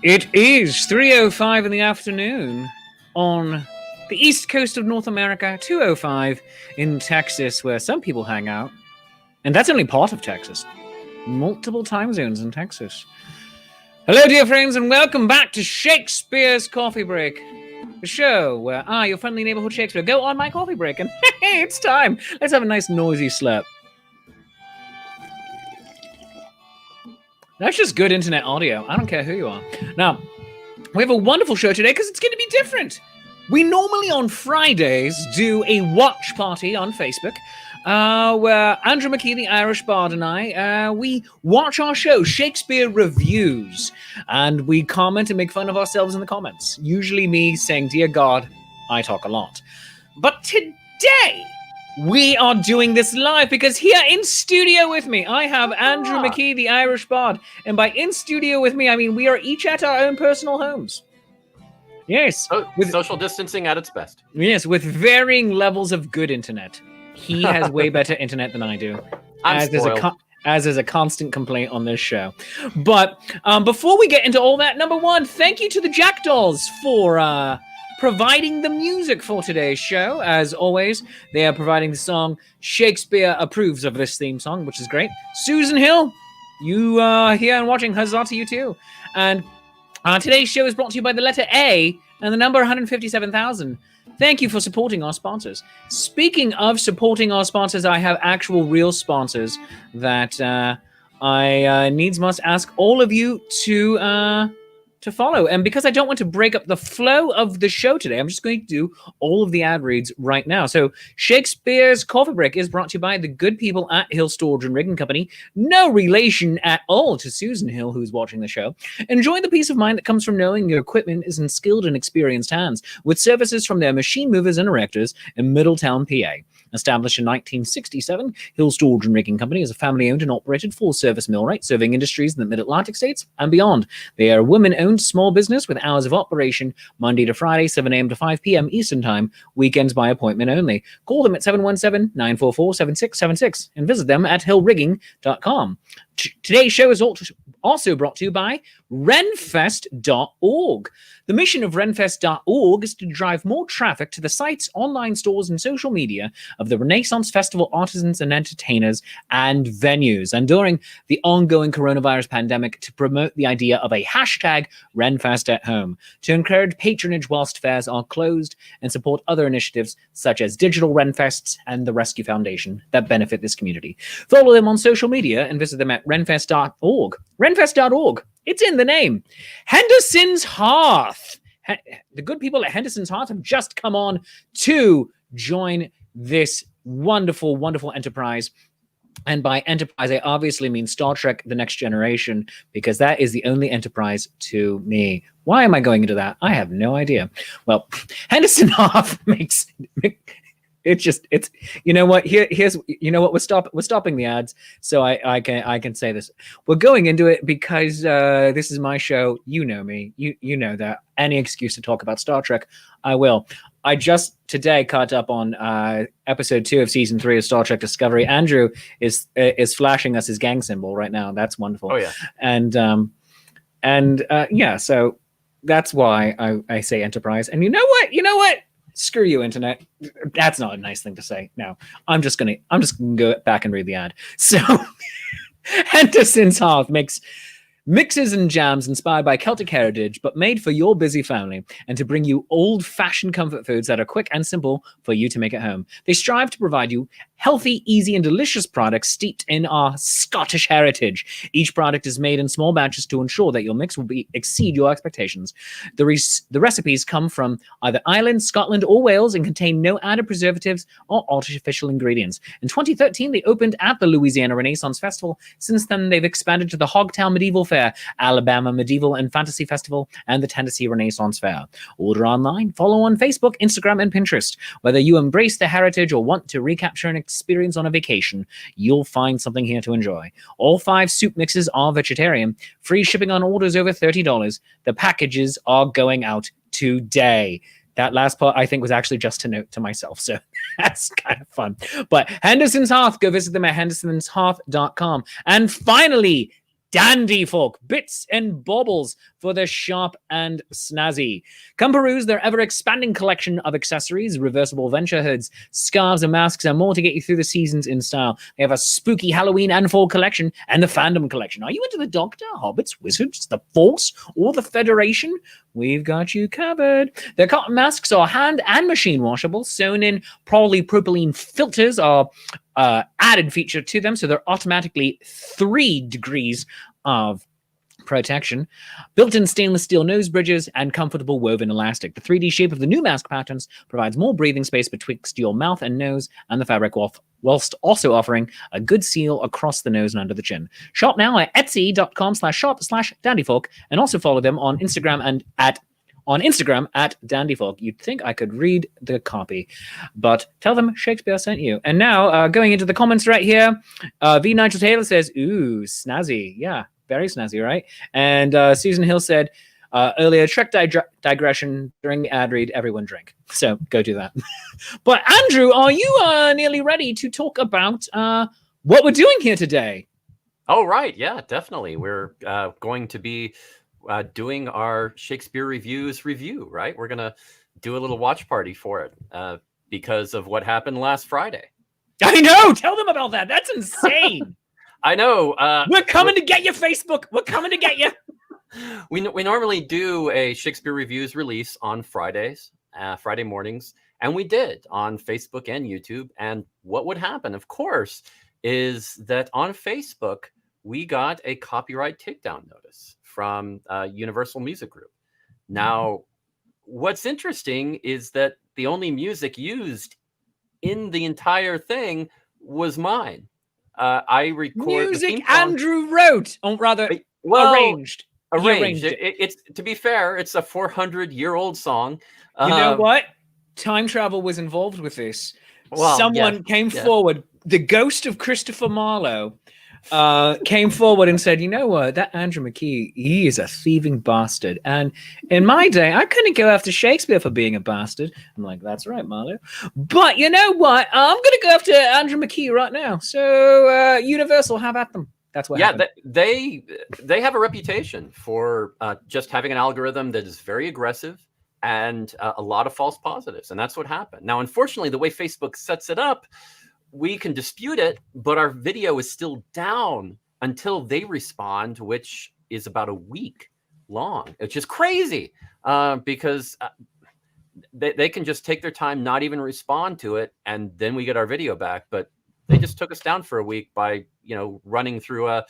It is 3:05 in the afternoon on the east coast of North America, 2:05 in Texas, where some people hang out. And that's only part of Texas. Multiple time zones in Texas. Hello, dear friends, and welcome back to Shakespeare's Coffee Break, the show where I, your friendly neighborhood Shakespeare, go on my coffee break, and hey, it's time. Let's have a nice noisy slurp. That's just good internet audio. I don't care who you are. Now, we have a wonderful show today because it's going to be different. We normally on Fridays do a watch party on Facebook where Andrew McKee, the Irish bard, and I, we watch our show, Shakespeare Reviews, and we comment and make fun of ourselves in the comments. Usually me saying, dear God, I talk a lot. But today, we are doing this live because here in studio with me, I have Andrew McKee, the Irish bard. And by in studio with me, I mean we are each at our own personal homes. Yes. With social distancing at its best. Yes, with varying levels of good internet. He has way better internet than I do. As is a constant complaint on this show. But before we get into all that, number one, thank you to the Jackdaws for providing the music for today's show. As always, they are providing the song Shakespeare Approves of this theme song, which is great. Susan Hill, you are here and watching. Huzzah to you too. And today's show is brought to you by the letter A and the number 157,000. Thank you for supporting our sponsors. Speaking of supporting our sponsors, I have actual real sponsors that I needs must ask all of you to follow. And because I don't want to break up the flow of the show today, I'm just going to do all of the ad reads right now. So Shakespeare's Coffee Break is brought to you by the good people at Hill Storage and Rigging Company. No relation at all to Susan Hill, who's watching the show. Enjoy the peace of mind that comes from knowing your equipment is in skilled and experienced hands, with services from their machine movers and erectors in Middletown, PA. Established in 1967, Hill Storage and Rigging Company is a family-owned and operated full-service millwright serving industries in the Mid-Atlantic states and beyond. They are a women-owned small business with hours of operation Monday to Friday, 7 a.m. to 5 p.m. Eastern Time, weekends by appointment only. Call them at 717-944-7676 and visit them at hillrigging.com. Today's show is also brought to you by renfest.org. The mission of renfest.org is to drive more traffic to the sites, online stores, and social media of the Renaissance Festival artisans and entertainers and venues. And during the ongoing coronavirus pandemic, to promote the idea of a hashtag Renfest at home, to encourage patronage whilst fairs are closed, and support other initiatives such as Digital Renfests and the Rescue Foundation that benefit this community. Follow them on social media and visit them at renfest.org. Renfest.org. It's in the name. Henderson's Hearth. The good people at Henderson's Hearth have just come on to join this wonderful, wonderful enterprise. And by enterprise, I obviously mean Star Trek The Next Generation, because that is the only enterprise to me. Why am I going into that? I have no idea. Well, Henderson Hearth makes... It's you know what, here's you know what, we're stopping the ads, so I can say this. We're going into it because this is my show. You know me, you know that any excuse to talk about Star Trek, I will. I just today caught up on episode 2 of season 3 of Star Trek Discovery. Andrew is flashing us his gang symbol right now. That's wonderful. Oh yeah. And yeah, so that's why I say Enterprise. And you know what? Screw you, internet. That's not a nice thing to say. No, I'm just gonna go back and read the ad. So, Henderson's Hearth makes mixes and jams inspired by Celtic heritage, but made for your busy family, and to bring you old-fashioned comfort foods that are quick and simple for you to make at home. They strive to provide you healthy, easy, and delicious products steeped in our Scottish heritage. Each product is made in small batches to ensure that your mix will exceed your expectations. The recipes come from either Ireland, Scotland, or Wales and contain no added preservatives or artificial ingredients. In 2013, they opened at the Louisiana Renaissance Festival. Since then, they've expanded to the Hogtown Medieval Fair, Alabama Medieval and Fantasy Festival, and the Tennessee Renaissance Fair. Order online, follow on Facebook, Instagram, and Pinterest. Whether you embrace the heritage or want to recapture an experience on a vacation, you'll find something here to enjoy. All 5 soup mixes are vegetarian. Free shipping on orders over $30. The packages are going out today. That last part, I think, was actually just a note to myself, so that's kind of fun. But Henderson's Hearth, go visit them at hendersonshearth.com. And finally, dandy folk, bits and baubles for for their sharp and snazzy. Come peruse their ever-expanding collection of accessories, reversible venture hoods, scarves and masks, and more to get you through the seasons in style. They have a spooky Halloween and fall collection and the fandom collection. Are you into the Doctor, Hobbits, Wizards, the Force, or the Federation? We've got you covered. Their cotton masks are hand and machine washable. Sewn in polypropylene filters are added feature to them, so they're automatically 3 degrees of protection. Built-in stainless steel nose bridges and comfortable woven elastic. The 3D shape of the new mask patterns provides more breathing space betwixt your mouth and nose and the fabric, whilst also offering a good seal across the nose and under the chin. Shop now at etsy.com/shop/dandyfolk, and also follow them on Instagram at dandyfolk. You'd think I could read the copy, but tell them Shakespeare sent you. And now, going into the comments right here, V. Nigel Taylor says, ooh, snazzy. Yeah, very snazzy, right? And Susan Hill said, earlier, Trek digression during the ad read, everyone drink. So go do that. But Andrew, are you nearly ready to talk about what we're doing here today? Oh, right. Yeah, definitely. We're going to be doing our Shakespeare Reviews review, right? We're going to do a little watch party for it because of what happened last Friday. I know. Tell them about that. That's insane. I know. We're coming to get you, Facebook. We're coming to get you. We normally do a Shakespeare Reviews release on Fridays, Friday mornings, and we did on Facebook and YouTube. And what would happen, of course, is that on Facebook, we got a copyright takedown notice from Universal Music Group. Now, what's interesting is that the only music used in the entire thing was mine. I recorded music Andrew wrote, or rather arranged. It's to be fair, it's a 400-year-old song. You know what? Time travel was involved with this. Well, someone came forward. The ghost of Christopher Marlowe came forward and said, you know what, that Andrew McKee, he is a thieving bastard. And in my day, I couldn't go after Shakespeare for being a bastard. I'm like, that's right, Marlowe. But you know what? I'm going to go after Andrew McKee right now. So Universal, have at them. That's what happened. They have a reputation for just having an algorithm that is very aggressive and a lot of false positives. And that's what happened. Now, unfortunately, the way Facebook sets it up, we can dispute it, but our video is still down until they respond, which is about a week long, which is crazy because they can just take their time, not even respond to it, and then we get our video back. But they just took us down for a week by, running through a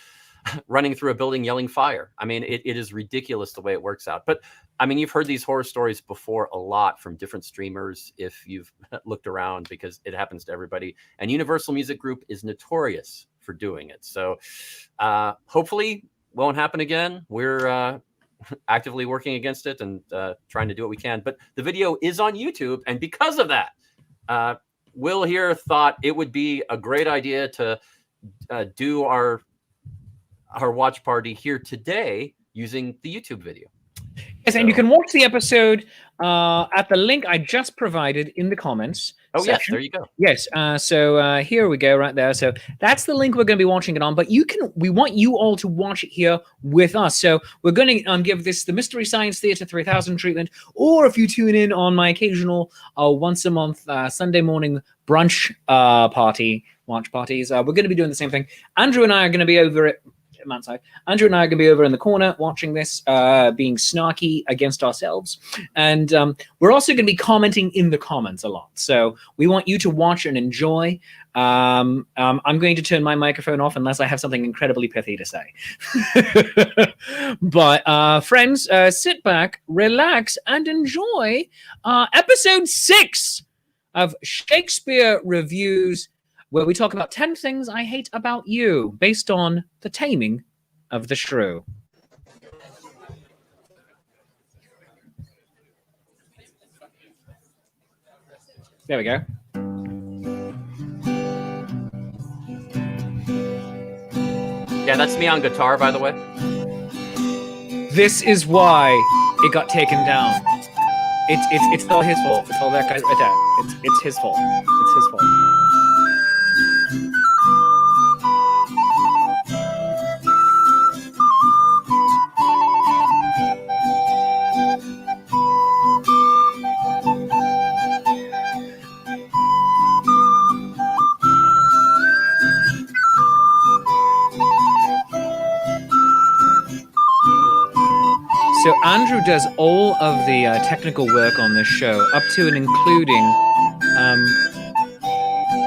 building yelling fire. I mean, it is ridiculous the way it works out. But I mean, you've heard these horror stories before a lot from different streamers if you've looked around, because it happens to everybody. And Universal Music Group is notorious for doing it. So hopefully won't happen again. We're actively working against it and trying to do what we can. But the video is on YouTube. And because of that, Will here thought it would be a great idea to do our watch party here today using the YouTube video. Yes, and you can watch the episode at the link I just provided in the comments. Oh, section. Yes, there you go. Yes, so here we go, right there. So that's the link we're going to be watching it on. But we want you all to watch it here with us. So we're going to give this the Mystery Science Theater 3000 treatment, or if you tune in on my occasional once a month Sunday morning brunch watch parties, we're going to be doing the same thing. Andrew and I are going to be over it. Andrew and I are going to be over in the corner watching this, being snarky against ourselves. And we're also going to be commenting in the comments a lot. So we want you to watch and enjoy. I'm going to turn my microphone off unless I have something incredibly pithy to say. But friends, sit back, relax, and enjoy episode 6 of Shakespeare Reviews, where we talk about 10 things I hate about you, based on The Taming of the Shrew. There we go. Yeah, that's me on guitar, by the way. This is why it got taken down. It's all his fault. It's all that guy's right there. It's his fault. It's his fault. So Andrew does all of the technical work on this show, up to and including.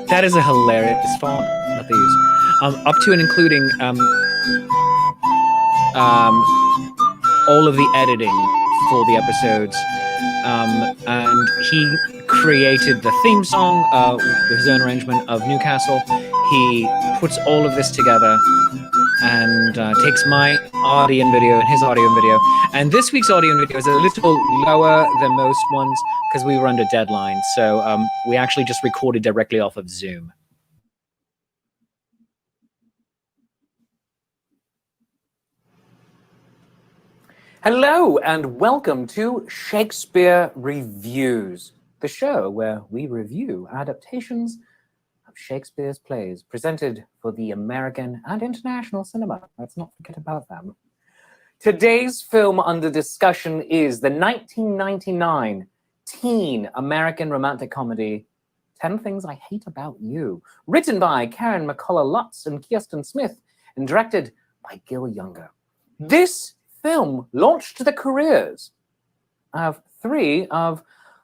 That is a hilarious font that they use. Up to and including all of the editing for the episodes. And he created the theme song with his own arrangement of Newcastle. He puts all of this together and takes my audio and video and his audio and video. And this week's audio and video is a little lower than most ones because we were under deadline. So we actually just recorded directly off of Zoom. Hello and welcome to Shakespeare Reviews, the show where we review adaptations of Shakespeare's plays presented for the American and international cinema. Let's not forget about them. Today's film under discussion is the 1999 teen American romantic comedy 10 Things I Hate About You, written by Karen McCullough Lutz and Kirsten Smith and directed by Gil Younger. This film launched the careers of three of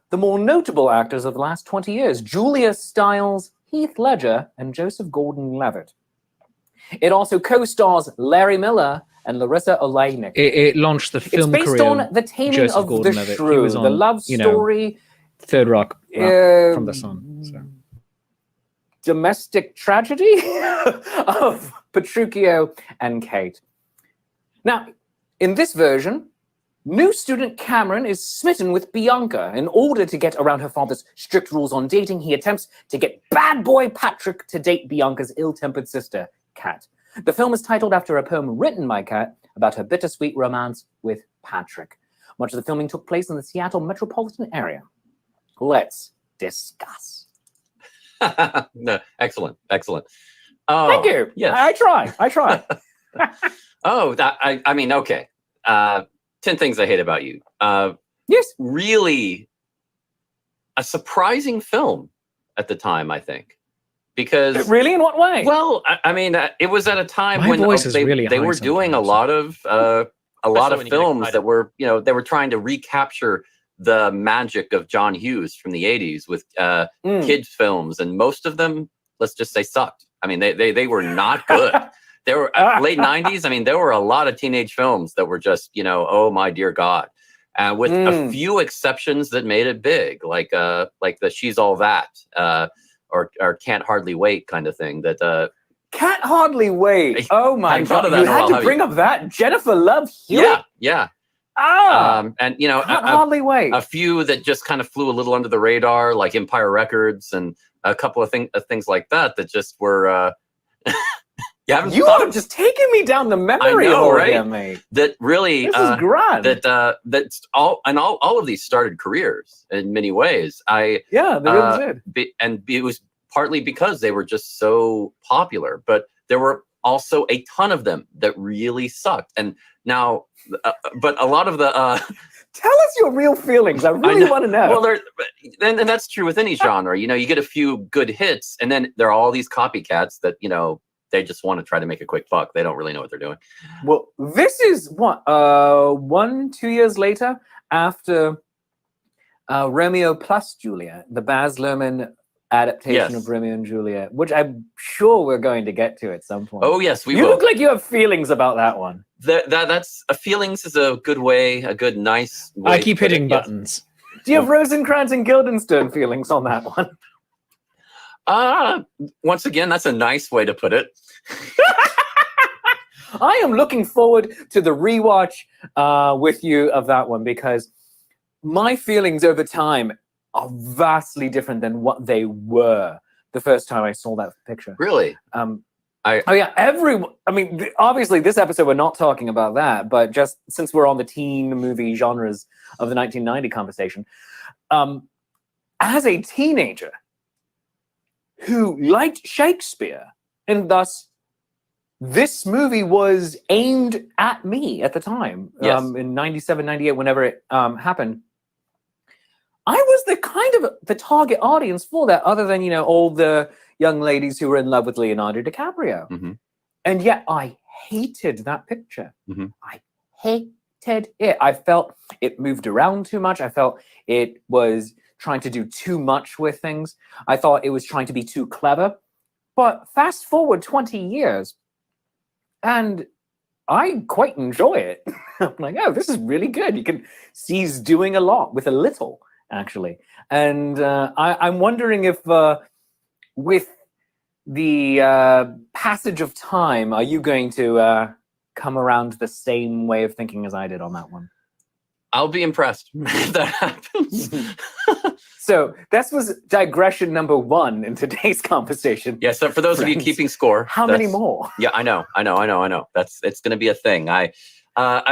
the more notable actors of the last 20 years, Julia Stiles, Heath Ledger, and Joseph Gordon-Levitt. It also co-stars Larry Miller and Larissa Oleynik. It launched the film career. It's based on The Taming of the Shrew, the love story. Third Rock from the Sun. So. Domestic tragedy of Petruchio and Kate. Now, in this version, new student Cameron is smitten with Bianca. In order to get around her father's strict rules on dating, he attempts to get bad boy Patrick to date Bianca's ill-tempered sister, Kat. The film is titled after a poem written by Kat about her bittersweet romance with Patrick. Much of the filming took place in the Seattle metropolitan area. Let's discuss. No, excellent. Thank you. Yes. I try. I mean, okay. 10 Things I Hate About You. Yes. Really a surprising film at the time, I think. Because really, in what way? Well, I mean, it was at a time when they were doing a lot of films that were, they were trying to recapture the magic of John Hughes from the 80s with kids films, and most of them, let's just say, sucked. I mean, they were not good. There were late 90s. I mean, there were a lot of teenage films that were just, oh my dear God, with a few exceptions that made it big, like the She's All That, or Can't Hardly Wait kind of thing. That Can't Hardly Wait. Oh my God, you had to bring up that Jennifer Love Hewitt. Yeah. And Can't Hardly Wait. A few that just kind of flew a little under the radar, like Empire Records, and a couple of things like that just were. You are just taking me down the memory hole, right? Here, mate. That really, this is grand. That's all of these started careers in many ways. They really did. And it was partly because they were just so popular, but there were also a ton of them that really sucked. And now, but a lot of the. Tell us your real feelings. I really want to know. Well, and that's true with any genre. You get a few good hits, and then there are all these copycats that they just want to try to make a quick buck. They don't really know what they're doing. Well, this is what 1-2 years later after Romeo plus Juliet, the Baz Luhrmann adaptation of Romeo and Juliet, which I'm sure we're going to get to at some point. Oh yes, we will. You look like you have feelings about that one. That's feelings is a good way, a good nice way. I keep hitting buttons. Do you have Rosencrantz and Guildenstern feelings on that one? Once again, that's a nice way to put it. I am looking forward to the rewatch with you of that one, because my feelings over time are vastly different than what they were the first time I saw that picture. Really? Obviously this episode we're not talking about that, but just since we're on the teen movie genres of the 1990 conversation, as a teenager who liked Shakespeare, and thus this movie was aimed at me at the time, in 97, 98, whenever it happened. I was the target audience for that, other than, all the young ladies who were in love with Leonardo DiCaprio. Mm-hmm. And yet I hated that picture. Mm-hmm. I hated hated it. I felt it moved around too much. I felt it was trying to do too much with things. I thought it was trying to be too clever. But fast forward 20 years, and I quite enjoy it. I'm like, oh, this is really good. You can see he's doing a lot with a little, actually. And I'm wondering if with the passage of time, are you going to come around the same way of thinking as I did on that one? I'll be impressed if that happens. So this was digression number 1 in today's conversation. Yeah, so for those of you keeping score. How many more? Yeah, I know. It's going to be a thing. I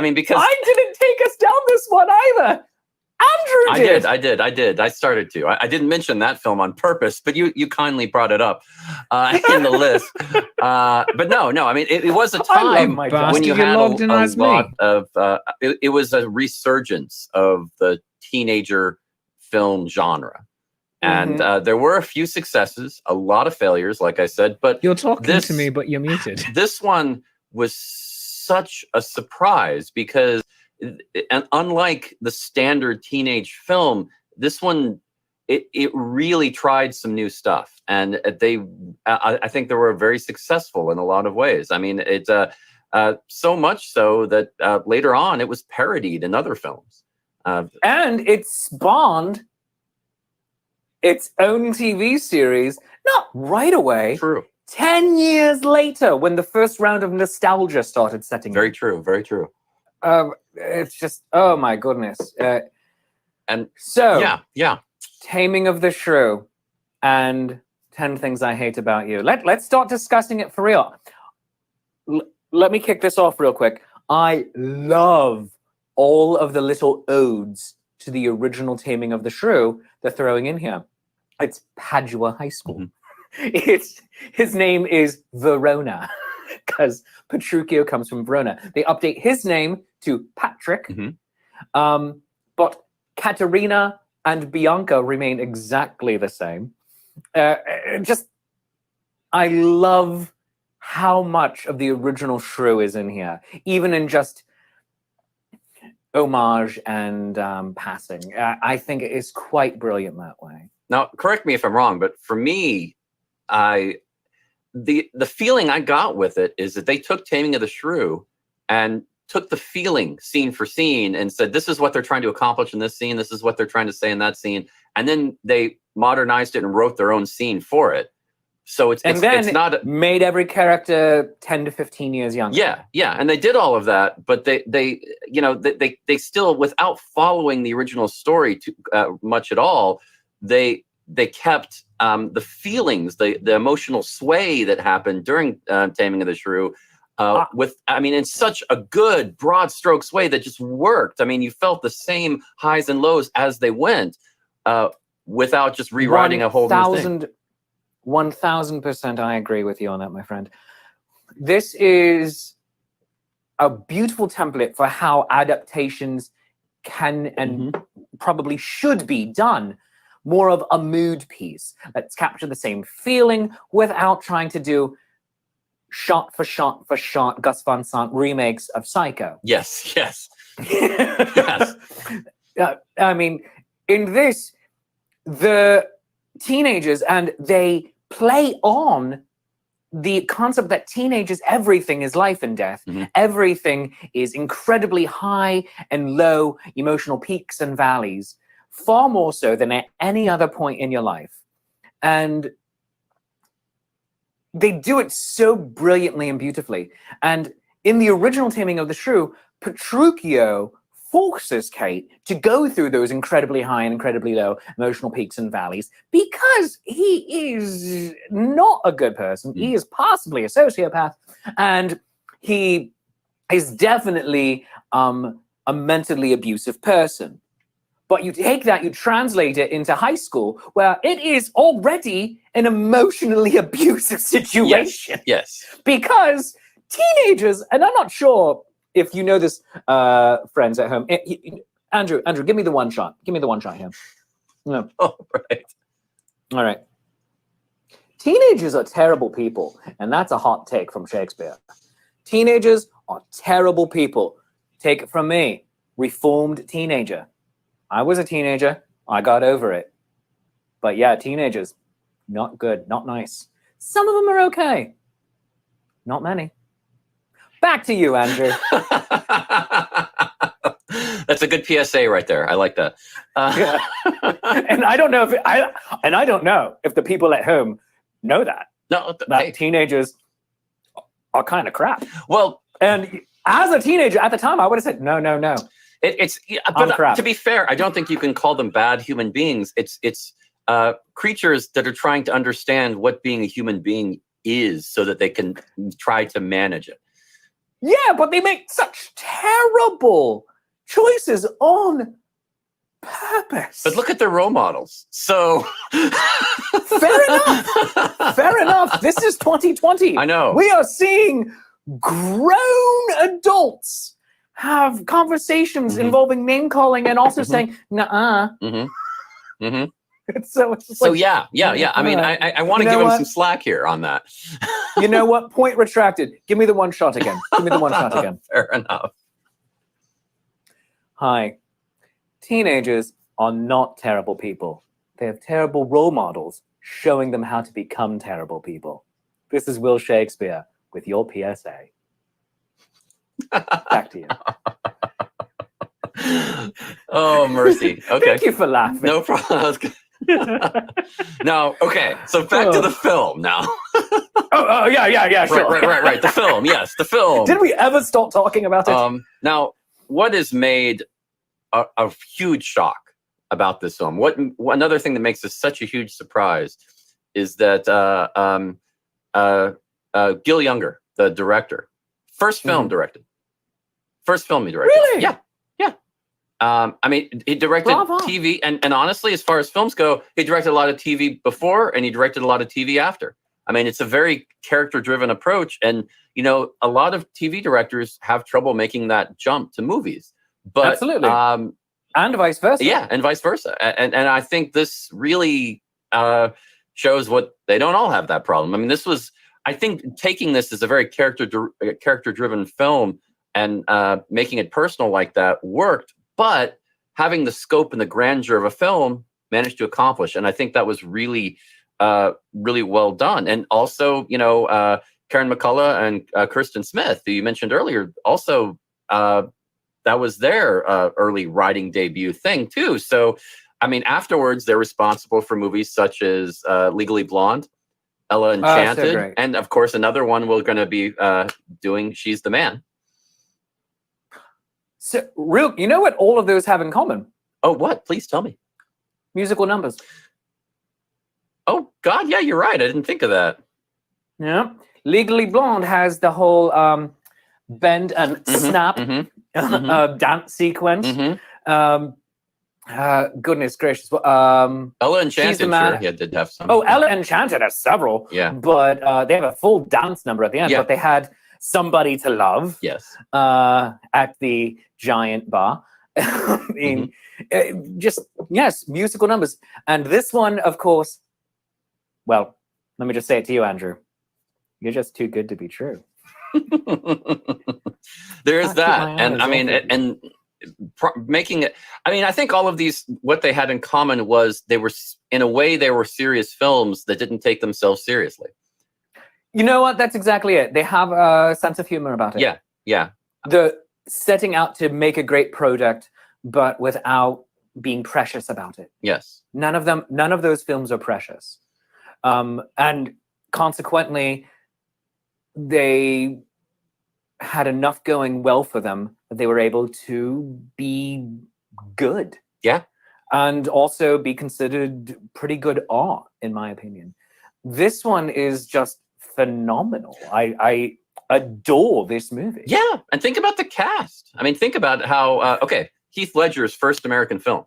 mean, because I didn't take us down this one either. Andrew did. I did. I started to. I didn't mention that film on purpose, but you kindly brought it up in the list. But no. I mean, it was a time when you had a lot of. It was a resurgence of the teenager film genre, and there were a few successes, a lot of failures, like I said. But you're talking to me, but you're muted. This one was such a surprise because. And unlike the standard teenage film, this one, it really tried some new stuff. And I think they were very successful in a lot of ways. I mean, it's so much so that later on it was parodied in other films. And it spawned its own TV series, not right away. True. 10 years later, when the first round of nostalgia started setting in. Very true, very true. It's just, oh my goodness. And so, yeah. Taming of the Shrew and 10 Things I Hate About You. Let's start discussing it for real. Let me kick this off real quick. I love all of the little odes to the original Taming of the Shrew they're throwing in here. It's Padua High School. His name is Verona, because Petruchio comes from Verona. They update his name to Patrick, but Katerina and Bianca remain exactly the same. I love how much of the original Shrew is in here, even in just homage and passing. I think it is quite brilliant that way. Now, correct me if I'm wrong, but for me, the feeling I got with it is that they took Taming of the Shrew and took the feeling scene for scene and said, this is what they're trying to accomplish in this scene. This is what they're trying to say in that scene. And then they modernized it and wrote their own scene for it. So it's not made every character 10 to 15 years younger. Yeah. And they did all of that, but they still, without following the original story too much at all, they kept the feelings, the emotional sway that happened during Taming of the Shrew in such a good broad strokes way that just worked. I mean, you felt the same highs and lows as they went without just rewriting a whole new thing. 1000% I agree with you on that, my friend. This is a beautiful template for how adaptations can and probably should be done. More of a mood piece. Let's capture the same feeling without trying to do shot for shot for shot Gus Van Sant remakes of Psycho. Yes. Yes. I mean, in this, the teenagers, and they play on the concept that teenagers, everything is life and death. Everything is incredibly high and low emotional peaks and valleys, far more so than at any other point in your life. And they do it so brilliantly and beautifully. And in the original Taming of the Shrew, Petruchio forces Kate to go through those incredibly high and incredibly low emotional peaks and valleys because he is not a good person. He is possibly a sociopath, and he is definitely a mentally abusive person. But you take that, you translate it into high school, where it is already an emotionally abusive situation. Yes. Because teenagers, and I'm not sure if you know this, friends at home. Andrew, give me the one shot. Give me the one shot here. No. Oh, right. All right. Teenagers are terrible people, and that's a hot take from Shakespeare. Teenagers are terrible people. Take it from me. reformed teenager. I was a teenager. I got over it. But yeah, teenagers, not good, not nice. Some of them are okay. Not many. Back to you, Andrew. That's a good PSA right there. I like that. Yeah. And I don't know if the people at home know that. No, That teenagers are kind of crap. Well, and as a teenager at the time, I would have said no. But to be fair, I don't think you can call them bad human beings. It's creatures that are trying to understand what being a human being is, so that they can try to manage it. Yeah, but they make such terrible choices on purpose. But look at their role models. So fair enough. Fair enough. This is 2020. I know. We are seeing grown adults have conversations involving name calling and also saying "nuh-uh." So yeah. I mean, I want to give him some slack here on that. You know what? Point retracted. Give me the one shot again. Fair enough. Hi. Teenagers are not terrible people. They have terrible role models showing them how to become terrible people. This is Will Shakespeare with your PSA. Back to you. Oh, mercy. Okay. Thank you for laughing. No problem. No, okay. So back to the film now. Yeah, sure. Right. The film, yes, the film. Did we ever stop talking about it? Now, what has made a huge shock about this film? Another thing that makes this such a huge surprise is that Gil Younger, the director, first film he directed. Really? Yeah. I mean, he directed TV, and honestly, as far as films go, he directed a lot of TV before, and he directed a lot of TV after. I mean, it's a very character-driven approach, and a lot of TV directors have trouble making that jump to movies. But absolutely, and vice versa. Yeah, and vice versa. And I think this really shows what they don't all have that problem. I mean, I think taking this as a very character-driven film and making it personal like that worked. But having the scope and the grandeur of a film managed to accomplish. And I think that was really, really well done. And also, Karen McCullough and Kirsten Smith, who you mentioned earlier, also that was their early writing debut thing too. So, I mean, afterwards, they're responsible for movies such as Legally Blonde, Ella Enchanted, so and of course, another one we're going to be doing, She's the Man. So, you know what all of those have in common? Oh, what? Please tell me. Musical numbers. Oh, God, yeah, you're right. I didn't think of that. Yeah. Legally Blonde has the whole bend and snap dance sequence. Goodness gracious. Ella Enchanted, sure, yeah, did have some. Oh, Ella Enchanted has several. Yeah. But they have a full dance number at the end. Yeah. But they had Somebody to Love. Yes. At the Giant Bar. I mean, yes, musical numbers. And this one, of course, well, let me just say it to you, Andrew. You're just too good to be true. There is that. And I mean, making it, I mean, I think all of these, what they had in common was they were serious films that didn't take themselves seriously. You know what? That's exactly it. They have a sense of humor about it. Yeah. The setting out to make a great product, but without being precious about it. Yes. None of those films are precious. And consequently, they had enough going well for them that they were able to be good. Yeah. And also be considered pretty good art, in my opinion. This one is just phenomenal. I adore this movie. Yeah, and think about the cast. I mean, think about how Heath Ledger's first American film.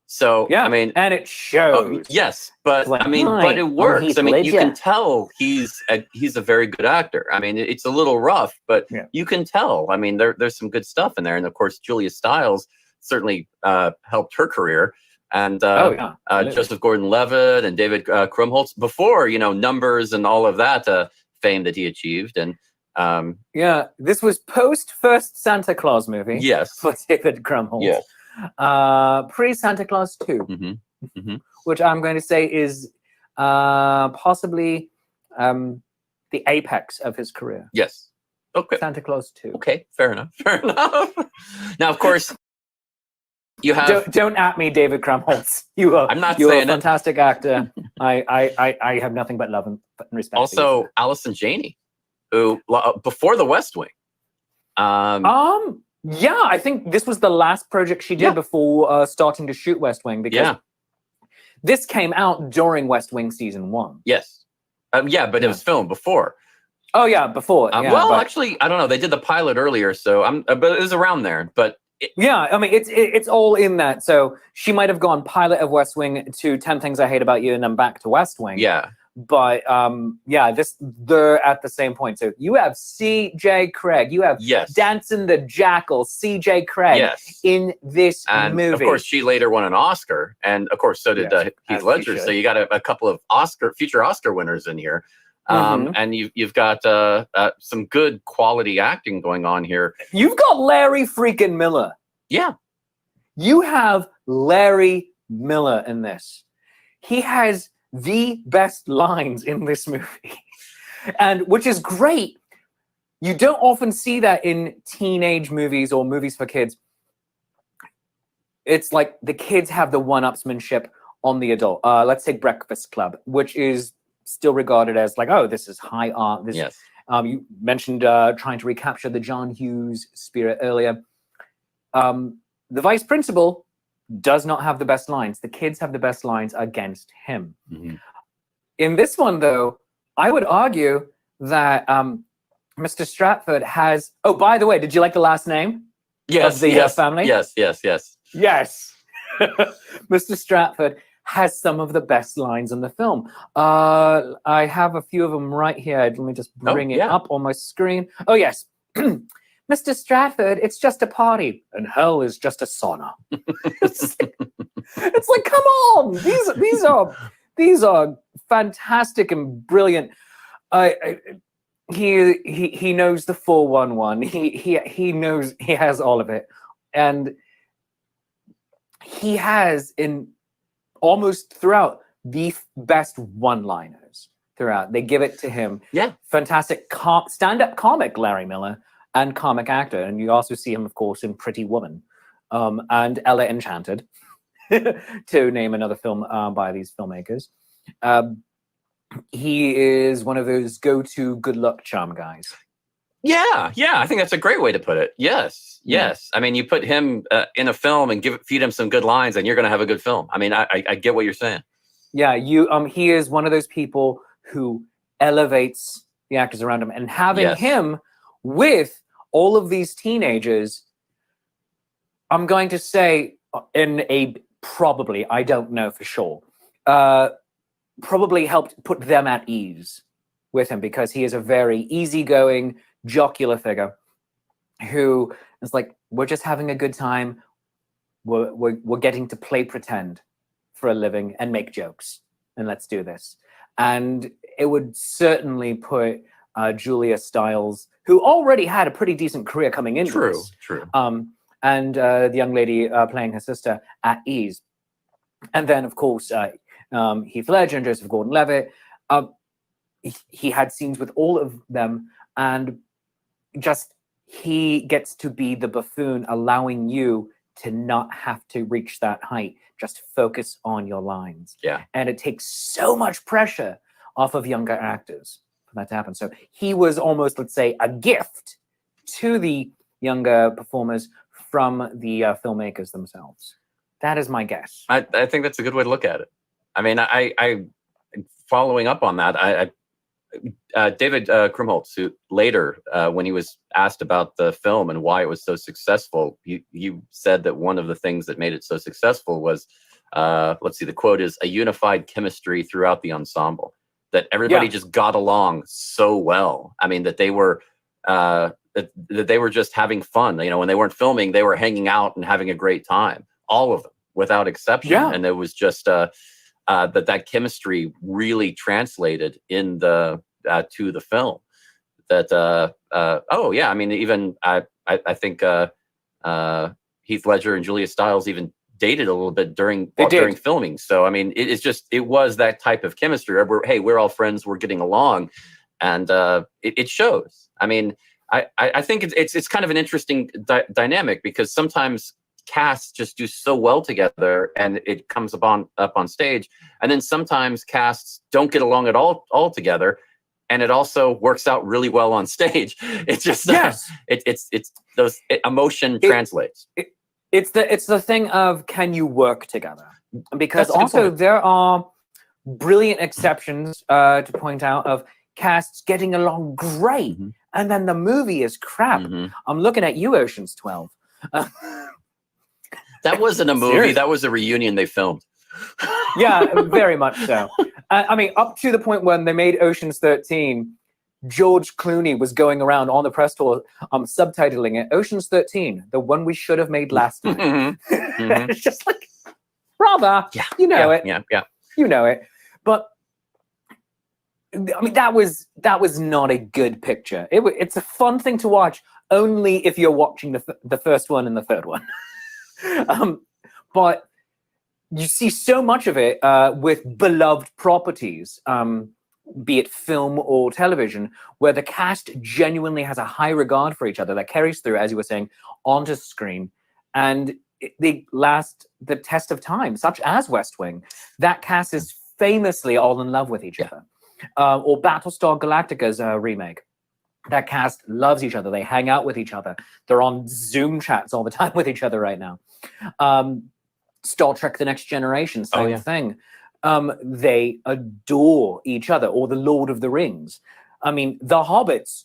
So yeah, I mean, and it shows. Yes, but like, I mean, but it works. Heath I mean, Ledger. you can tell he's a very good actor. I mean, it's a little rough, but you can tell. I mean, there's some good stuff in there, and of course, Julia Stiles certainly helped her career. And Joseph Gordon-Levitt and David Krumholtz before, Numbers and all of that fame that he achieved. And Yeah, this was post first Santa Claus movie. Yes. For David Krumholtz. Yes. Pre Santa Claus 2, Mm-hmm. which I'm going to say is possibly the apex of his career. Yes. Okay. Santa Claus 2. Okay. Fair enough. Fair enough. Now, of course, you have. Don't at me, David Krumholtz. I'm not you're a saying it. fantastic actor. I have nothing but love and respect. Also, for Allison Janney, who before The West Wing. Yeah, I think this was the last project she did before starting to shoot West Wing, because this came out during West Wing season 1. Yes. But it was filmed before. Oh yeah, before. Actually, I don't know. They did the pilot earlier, so but it was around there. But I mean, it's all in that. So she might have gone pilot of West Wing to 10 Things I Hate About You and then back to West Wing. Yeah. But they're at the same point. So you have C.J. Craig, you have Dancing the Jackal, C.J. Craig in this movie. Of course, she later won an Oscar, and of course, so did Heath Ledger. So you got a couple of future Oscar winners in here. And you've got some good quality acting going on here. You've got Larry freaking Miller. Yeah. You have Larry Miller in this. He has the best lines in this movie, and which is great. You don't often see that in teenage movies or movies for kids. It's like the kids have the one-upsmanship on the adult. Let's take Breakfast Club, which is still regarded as like, oh, this is high art. This, you mentioned trying to recapture the John Hughes spirit earlier. The vice principal does not have the best lines. The kids have the best lines against him. In this one, though, I would argue that Mr. Stratford has... Oh, by the way, did you like the last name of the family? Yes. Yes. Mr. Stratford has some of the best lines in the film. I have a few of them right here. Let me just bring it up on my screen. Oh, yes. Mr. Stratford, it's just a party, and hell is just a sauna. It's like, come on! These are fantastic and brilliant. He knows the 411. He knows, he has all of it, and he has in almost throughout the best one-liners throughout. They give it to him. Yeah, fantastic stand-up comic, Larry Miller. And comic actor, and you also see him, of course, in Pretty Woman and Ella Enchanted, to name another film by these filmmakers. He is one of those go-to good luck charm guys. Yeah, I think that's a great way to put it. Yes. I mean, you put him in a film and feed him some good lines, and you're going to have a good film. I mean, I get what you're saying. Yeah, he is one of those people who elevates the actors around him, and having him with all of these teenagers, I'm going to say probably, I don't know for sure, probably helped put them at ease with him, because he is a very easygoing, jocular figure who is like, we're just having a good time. We're getting to play pretend for a living and make jokes, and let's do this. And it would certainly put Julia Stiles, who already had a pretty decent career coming into this. True. And the young lady playing her sister at ease. And then, of course, Heath Ledger and Joseph Gordon-Levitt. He had scenes with all of them, and just he gets to be the buffoon, allowing you to not have to reach that height. Just focus on your lines. Yeah. And it takes so much pressure off of younger actors for that to happen. So he was almost, let's say, a gift to the younger performers from the filmmakers themselves. That is my guess. I think that's a good way to look at it. I mean, I following up on that, David Krumholtz, who later, when he was asked about the film and why it was so successful, he said that one of the things that made it so successful was, let's see, the quote is, a unified chemistry throughout the ensemble. That everybody just got along so well. I mean, that they were that they were just having fun. You know, when they weren't filming, they were hanging out and having a great time. All of them, without exception. Yeah. And it was just that chemistry really translated in the to the film. oh yeah, I mean, even I think Heath Ledger and Julia Stiles even dated a little bit during filming. So I mean, it was that type of chemistry where, hey, we're all friends, we're getting along, and it shows. I mean, I think it's kind of an interesting dynamic, because sometimes casts just do so well together and it comes up on stage, and then sometimes casts don't get along at all together, and it also works out really well on stage. It's just it's those emotion translates. It's the thing of, can you work together? Because also there are brilliant exceptions to point out of casts getting along great, and then the movie is crap. I'm looking at you, Ocean's 12. That wasn't a movie. Seriously? That was a reunion they filmed. Yeah, very much so. I mean, up to the point when they made Ocean's 13, George Clooney was going around on the press tour subtitling it, Ocean's 13, the one we should have made last time. It's just like, brother, you know it. Yeah. You know it. But, I mean, that was not a good picture. It's a fun thing to watch, only if you're watching the first one and the third one. But you see so much of it with beloved properties, be it film or television, where the cast genuinely has a high regard for each other that carries through, as you were saying, onto screen, and they last the test of time, such as West Wing. That cast is famously all in love with each other. Or Battlestar Galactica's remake. That cast loves each other. They hang out with each other. They're on Zoom chats all the time with each other right now. Star Trek The Next Generation, same thing. They adore each other. Or The Lord of the Rings. I mean, the Hobbits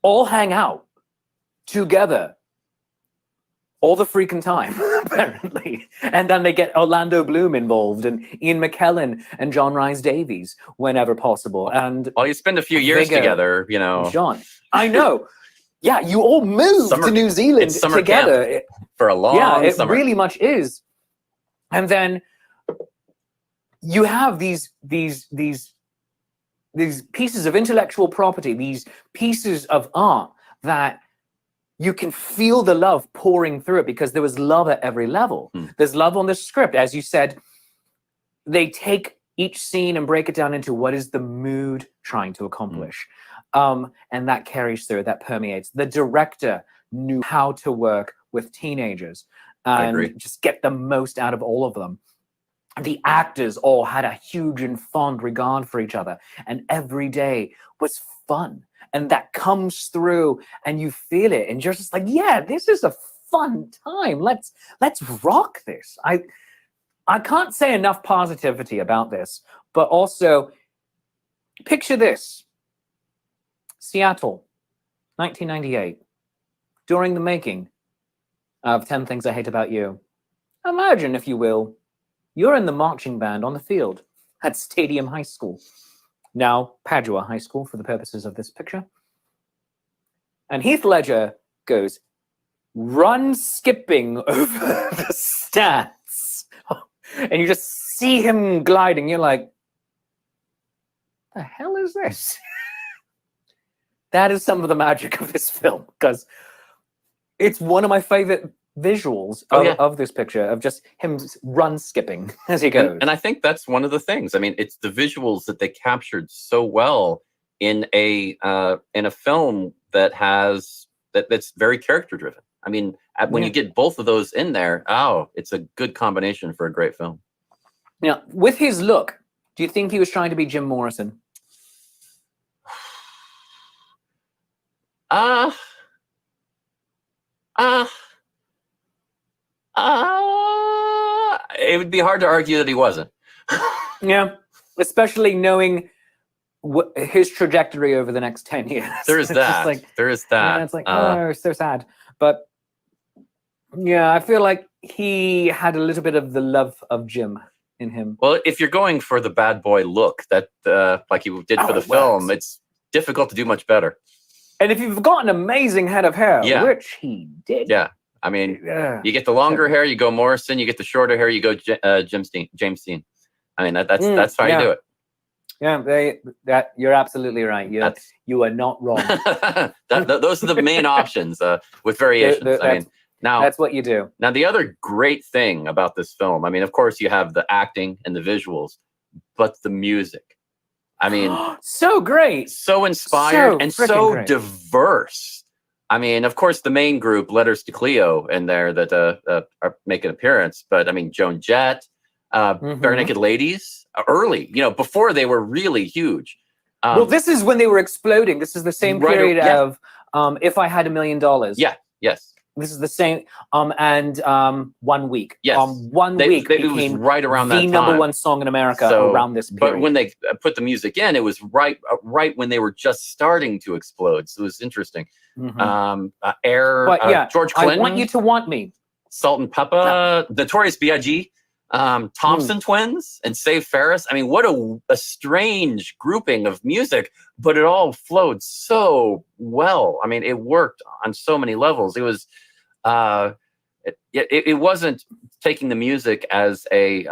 all hang out together all the freaking time, apparently. And then they get Orlando Bloom involved, and Ian McKellen and John Rhys Davies whenever possible. And you spend a few years together, you know. John, I know. Yeah, you all moved to New Zealand together for a long summer. It really much is. And then you have these pieces of intellectual property, these pieces of art that you can feel the love pouring through it, because there was love at every level. There's love on the script. As you said, they take each scene and break it down into what is the mood trying to accomplish. And that carries through, that permeates. The director knew how to work with teenagers and just get the most out of all of them. The actors all had a huge and fond regard for each other, and every day was fun. And that comes through, and you feel it, and you're just like, yeah, this is a fun time. Let's rock this. I can't say enough positivity about this, but also picture this. Seattle, 1998, during the making of 10 Things I Hate About You. Imagine, if you will, you're in the marching band on the field at Stadium High School. Now Padua High School for the purposes of this picture. And Heath Ledger goes run skipping over the stands. And you just see him gliding. You're like, the hell is this? That is some of the magic of this film, because it's one of my favorite visuals of this picture, of just him run skipping as he goes. And I think that's one of the things. I mean, it's the visuals that they captured so well in a film that's very character driven. I mean, when you get both of those in there, it's a good combination for a great film. Now, with his look, do you think he was trying to be Jim Morrison? It would be hard to argue that he wasn't. Yeah, especially knowing his trajectory over the next 10 years. There is that. There is that. Yeah, it's like, so sad. But yeah, I feel like he had a little bit of the love of Jim in him. Well, if you're going for the bad boy look that like you did for the film, it's difficult to do much better. And if you've got an amazing head of hair, which he did. Yeah. I mean, you get the longer hair, you go Morrison. You get the shorter hair, you go James Dean. I mean, that's how you do it. that you're absolutely right. You are not wrong. Those are the main options with variations. I mean, now that's what you do. Now, the other great thing about this film, I mean, of course, you have the acting and the visuals, but the music. I mean, so great, so inspired, and so great. diverse. I mean, of course, the main group, Letters to Cleo, in there that are make an appearance. But I mean, Joan Jett, Bare Naked Ladies, early, before they were really huge. Well, this is when they were exploding. This is the same period of If I Had $1 Million. Yeah. Yes. This is the same, and 1 week. Yes, 1 week became right around the that time. number one song in America around this period. But when they put the music in, it was right when they were just starting to explode. So it was interesting. Air, George Clinton. I Want You to Want Me. Salt and Pepper, Notorious B.I.G., Thompson Twins, and Save Ferris. I mean, what a strange grouping of music, but it all flowed so well. I mean, it worked on so many levels. It was, it wasn't taking the music as a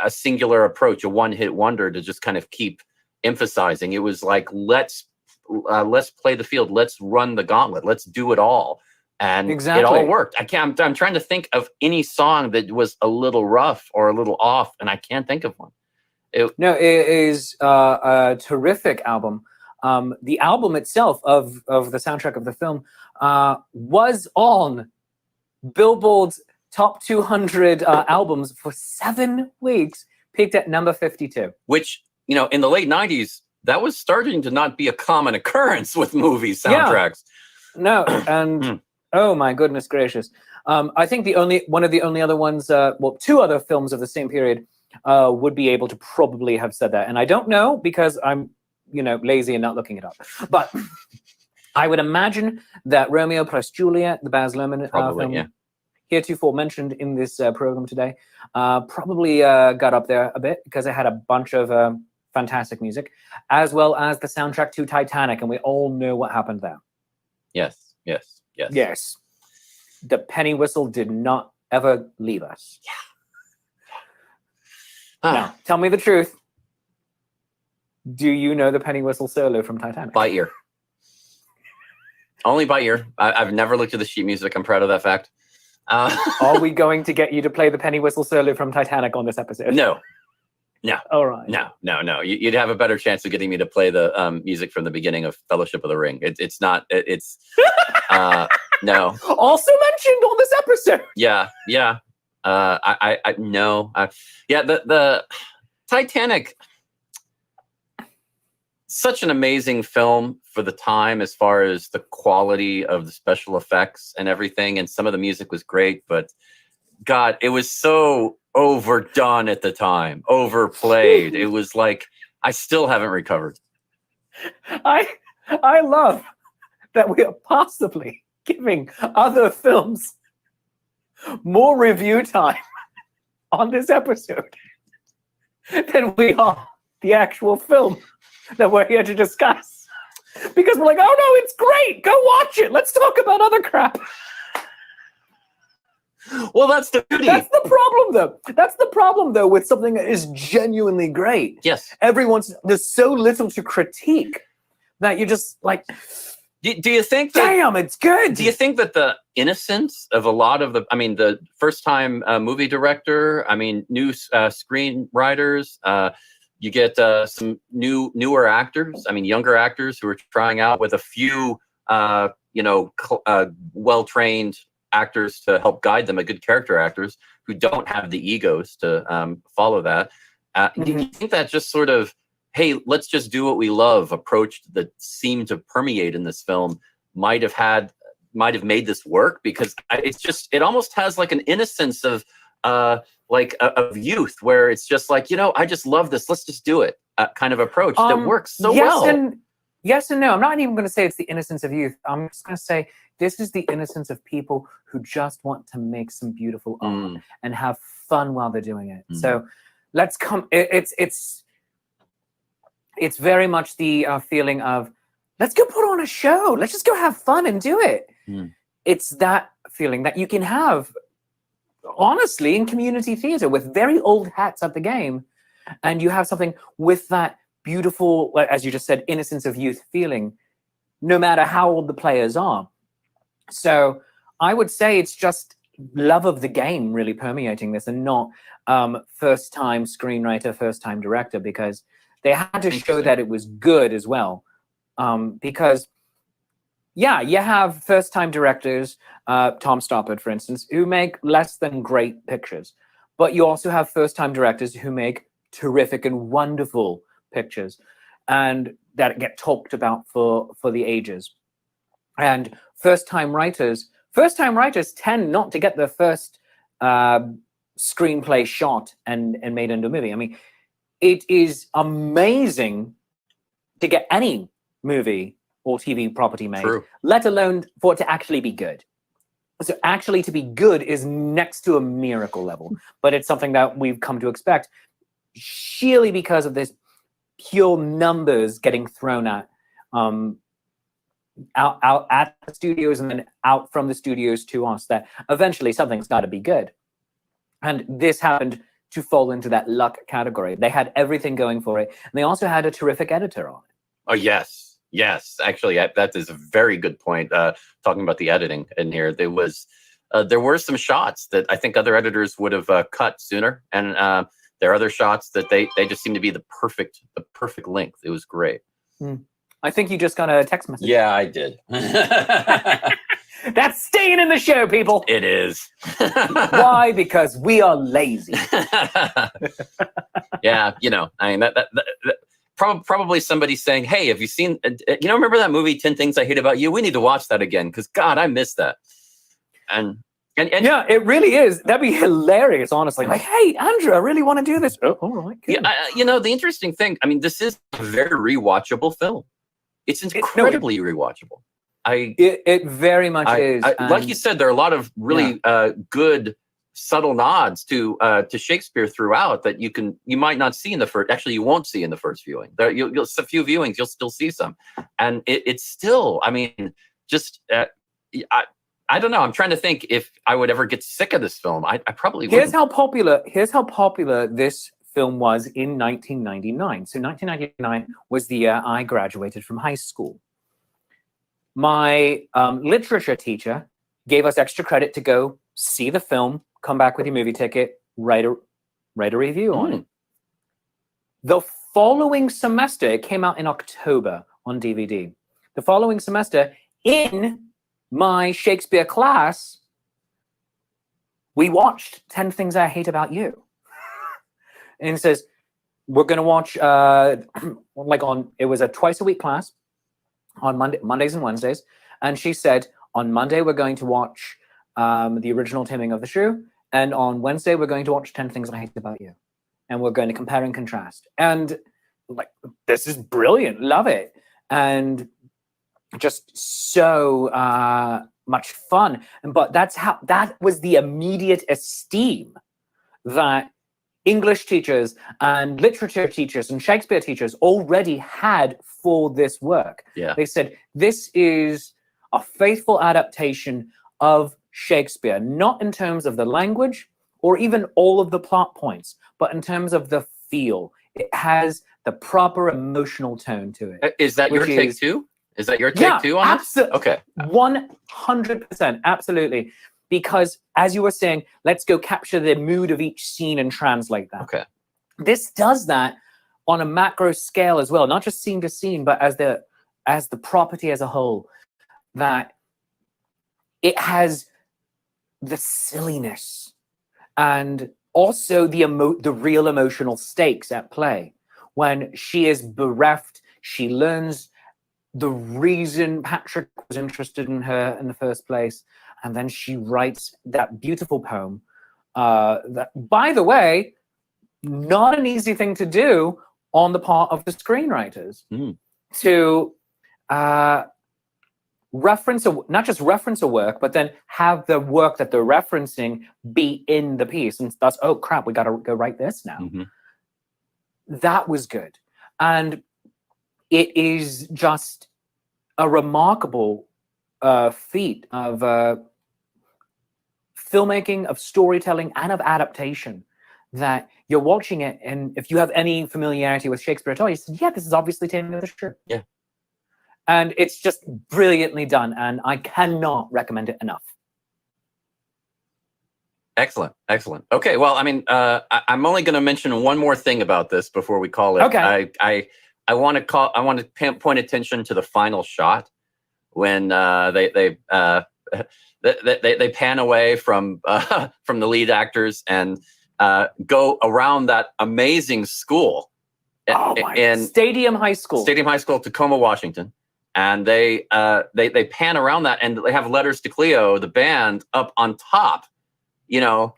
singular approach, a one-hit wonder to just kind of keep emphasizing. It was like, let's play the field, let's run the gauntlet, let's do it all. And it all worked. I'm trying to think of any song that was a little rough or a little off, and I can't think of one. It is a terrific album. The album itself of the soundtrack of the film was on Billboard's top 200 albums for 7 weeks, peaked at number 52. Which, in the late 90s, that was starting to not be a common occurrence with movie soundtracks. Yeah. No, and... Oh my goodness gracious! I think one of the only other ones, two other films of the same period, would be able to probably have said that, and I don't know because I'm, lazy and not looking it up. But I would imagine that Romeo plus Juliet, the Baz Luhrmann film, heretofore mentioned in this program today, probably got up there a bit because it had a bunch of fantastic music, as well as the soundtrack to Titanic, and we all know what happened there. Yes. Yes. The penny whistle did not ever leave us. Yeah. Now, tell me the truth. Do you know the penny whistle solo from Titanic? By ear. Only by ear. I've never looked at the sheet music. I'm proud of that fact. Are we going to get you to play the penny whistle solo from Titanic on this episode? No. All right. No. You'd have a better chance of getting me to play the music from the beginning of Fellowship of the Ring. It's not. It's no. Also mentioned on this episode. Yeah. I no. The Titanic. Such an amazing film for the time, as far as the quality of the special effects and everything, and some of the music was great, but God, it was so overdone at the time, overplayed. It was like, I still haven't recovered. I love that we are possibly giving other films more review time on this episode than we are the actual film that we're here to discuss. Because we're like, oh no, it's great, go watch it, let's talk about other crap. Well, that's the beauty. That's the problem, though. That's the problem, though, with something that is genuinely great. Yes. There's so little to critique that you're just like, do you think that, damn, it's good. Do you think that the innocence of a lot of the first-time movie director, new screenwriters, you get some newer actors, younger actors who are trying out with a few, well-trained actors to help guide them, good character actors who don't have the egos to follow that. Do you think that just sort of, hey, let's just do what we love approach that seemed to permeate in this film might have made this work? Because it almost has like an innocence of youth, where it's just like, I just love this, let's just do it kind of approach that works so well. Yes and no. I'm not even going to say it's the innocence of youth. I'm just going to say this is the innocence of people who just want to make some beautiful art and have fun while they're doing it. So let's come. It's very much the feeling of, let's go put on a show. Let's just go have fun and do it. It's that feeling that you can have, honestly, in community theater with very old hats at the game and you have something with that beautiful, like, as you just said, innocence of youth feeling, no matter how old the players are. So I would say it's just love of the game really permeating this, and not first-time screenwriter, first-time director, because they had to show that it was good as well. Because, yeah, you have first-time directors, Tom Stoppard, for instance, who make less than great pictures. But you also have first-time directors who make terrific and wonderful pictures, and that get talked about for the ages. And first-time writers tend not to get their first screenplay shot and made into a movie. I mean, it is amazing to get any movie or TV property made, True. let alone for it to actually be good. So actually to be good is next to a miracle level, but it's something that we've come to expect sheerly because of this pure numbers getting thrown at out at the studios and then out from the studios to us, that eventually something's got to be good. And this happened to fall into that luck category. They had everything going for it, and they also had a terrific editor on it. Oh, yes. Actually, that is a very good point. Talking about the editing in here, there were some shots that I think other editors would have cut sooner, and there are other shots that they just seem to be the perfect length. It was great. I think you just got a text message. Yeah, I did. That's staying in the show, people. It is. Why? Because we are lazy. Yeah, I mean that probably somebody saying, "Hey, have you seen? Remember that movie 10 Things I Hate About You? We need to watch that again because God, I missed that." And yeah, it really is. That'd be hilarious, honestly. Like, hey, Andrew, I really want to do this. Oh, all right. Good. Yeah, the interesting thing. I mean, this is a very rewatchable film. It's incredibly rewatchable. It very much is. Like you said, there are a lot of really good subtle nods to Shakespeare throughout that you might not see in the first. Actually, you won't see in the first viewing. You'll a few viewings, you'll still see some, and it's still. I mean, just I don't know. I'm trying to think if I would ever get sick of this film. I probably wouldn't. Here's how popular this film was in 1999. So 1999 was the year I graduated from high school. My literature teacher gave us extra credit to go see the film, come back with your movie ticket, write a review on it. The following semester, it came out in October on DVD. The following semester, in my Shakespeare class, we watched 10 Things I Hate About You. And it says, we're going to watch, it was a twice a week class on Mondays and Wednesdays. And she said, on Monday, we're going to watch the original Taming of the Shrew. And on Wednesday, we're going to watch 10 Things I Hate About You. And we're going to compare and contrast. And this is brilliant. Love it. And just so much fun. But that was the immediate esteem that English teachers and literature teachers and Shakespeare teachers already had for this work. Yeah. They said, this is a faithful adaptation of Shakespeare, not in terms of the language or even all of the plot points, but in terms of the feel. It has the proper emotional tone to it. Is that your take too? Is that your take too on this? Okay. 100%. Absolutely. Because as you were saying, let's go capture the mood of each scene and translate that. Okay. This does that on a macro scale as well, not just scene to scene, but as the property as a whole, that it has the silliness and also the real emotional stakes at play. When she is bereft, she learns the reason Patrick was interested in her in the first place, and then she writes that beautiful poem. That, by the way, not an easy thing to do on the part of the screenwriters to not just reference a work, but then have the work that they're referencing be in the piece. And thus, oh crap, we got to go write this now. Mm-hmm. That was good. And it is just a remarkable feat of filmmaking, of storytelling, and of adaptation that you're watching it, and if you have any familiarity with Shakespeare at all, you said, yeah, this is obviously Taming of the Shrew. Yeah. And it's just brilliantly done, and I cannot recommend it enough. Excellent, excellent. Okay, well, I mean, I'm only going to mention one more thing about this before we call it. Okay. I want to point attention to the final shot when they pan away from the lead actors and go around that amazing school in Stadium High School, Tacoma, Washington. And they pan around that, and they have Letters to Cleo, the band, up on top, you know,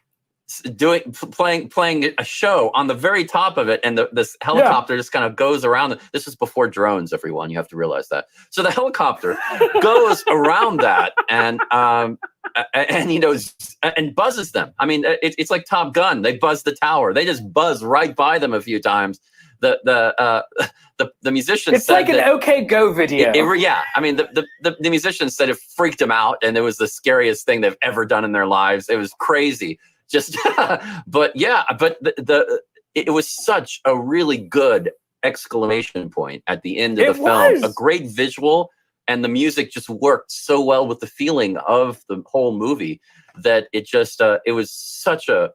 playing a show on the very top of it, and this helicopter just kind of goes around. This is before drones, everyone. You have to realize that. So the helicopter goes around that, and you know, and buzzes them. I mean, it's like Top Gun. They buzz the tower. They just buzz right by them a few times. The musicians. It's like an OK Go video. Yeah, I mean, the musicians said it freaked them out, and it was the scariest thing they've ever done in their lives. It was crazy. Just, but it was such a really good exclamation point at the end of the film. A great visual, and the music just worked so well with the feeling of the whole movie that it just it was such a.